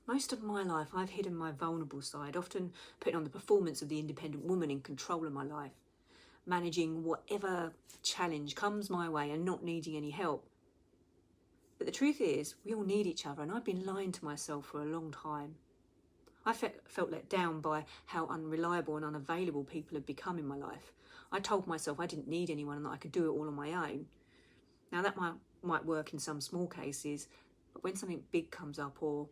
Most of my life, I've hidden my vulnerable side, often putting on the performance of the independent woman in control of my life, managing whatever challenge comes my way and not needing any help. But the truth is, we all need each other, and I've been lying to myself for a long time. I felt let down by how unreliable and unavailable people had become in my life. I told myself I didn't need anyone and that I could do it all on my own. Now that might work in some small cases, but when something big comes up or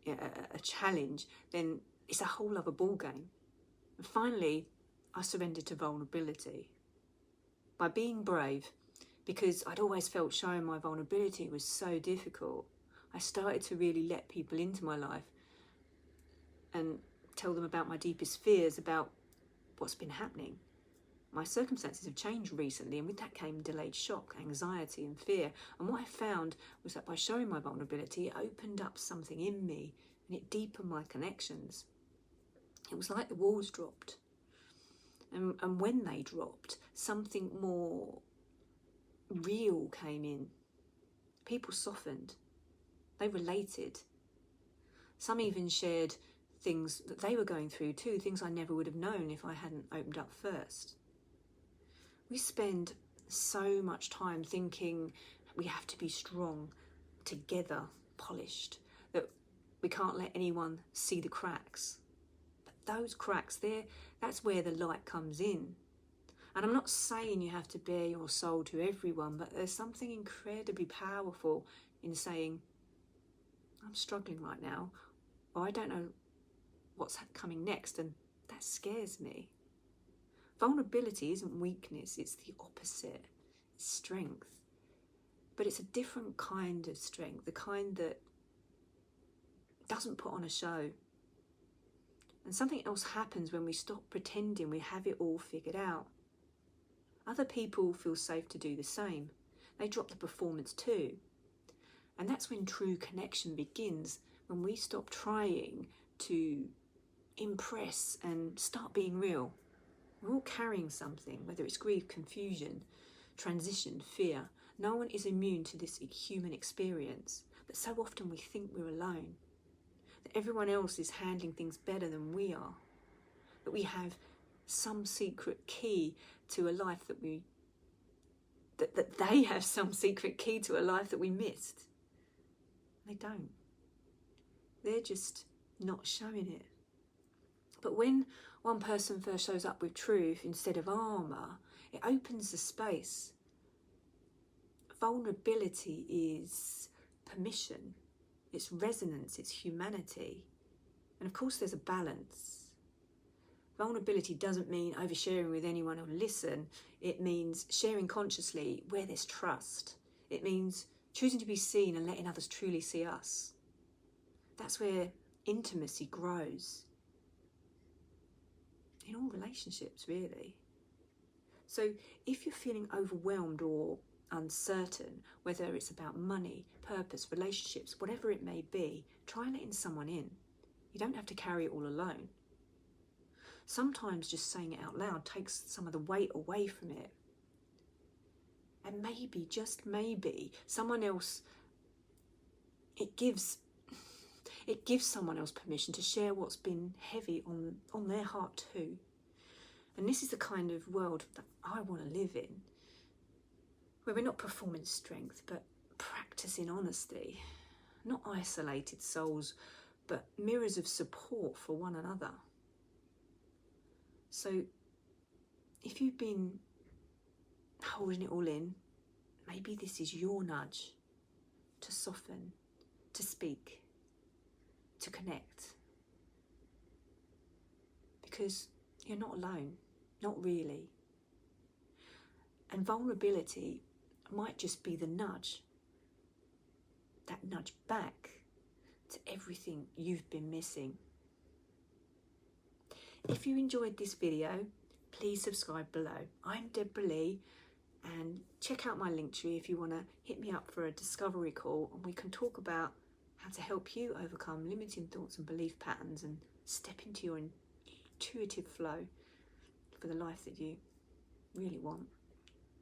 a challenge, then it's a whole other ballgame. And finally, I surrendered to vulnerability. By being brave, because I'd always felt showing my vulnerability was so difficult, I started to really let people into my life and tell them about my deepest fears, about what's been happening. My circumstances have changed recently, and with that came delayed shock, anxiety and fear. And what I found was that by showing my vulnerability, it opened up something in me and it deepened my connections. It was like the walls dropped. And when they dropped, something more real came in. People softened. They related. Some even shared things that they were going through too, things I never would have known if I hadn't opened up first. We spend so much time thinking we have to be strong, together, polished, that we can't let anyone see the cracks. But those cracks, that's where the light comes in. And I'm not saying you have to bare your soul to everyone, but there's something incredibly powerful in saying, I'm struggling right now, or I don't know what's coming next, and that scares me. Vulnerability isn't weakness, it's the opposite. It's strength. But it's a different kind of strength, the kind that doesn't put on a show. And something else happens when we stop pretending we have it all figured out. Other people feel safe to do the same. They drop the performance too. And that's when true connection begins, when we stop trying to impress and start being real. We're all carrying something, whether it's grief, confusion, transition, fear. No one is immune to this human experience, but so often we think we're alone, that everyone else is handling things better than we are, that we have some secret key to a life that they have some secret key to a life that we missed. They don't. They're just not showing it. But when one person first shows up with truth instead of armour, it opens the space. Vulnerability is permission, it's resonance, it's humanity. And of course there's a balance. Vulnerability doesn't mean oversharing with anyone who'll listen. It means sharing consciously where there's trust. It means choosing to be seen and letting others truly see us. That's where intimacy grows. In all relationships, really. So if you're feeling overwhelmed or uncertain, whether it's about money, purpose, relationships, whatever it may be, try letting someone in. You don't have to carry it all alone. Sometimes just saying it out loud takes some of the weight away from it. And maybe, just maybe, someone else, it gives someone else permission to share what's been heavy on their heart too. And this is the kind of world that I want to live in, where we're not performing strength, but practicing honesty. Not isolated souls, but mirrors of support for one another. So if you've been holding it all in, maybe this is your nudge to soften, to speak, to connect. Because you're not alone, not really. And vulnerability might just be the nudge, that nudge back to everything you've been missing. If you enjoyed this video, please subscribe below. I'm Deborah Lee, and check out my Linktree if you want to hit me up for a discovery call, and we can talk about how to help you overcome limiting thoughts and belief patterns and step into your intuitive flow for the life that you really want.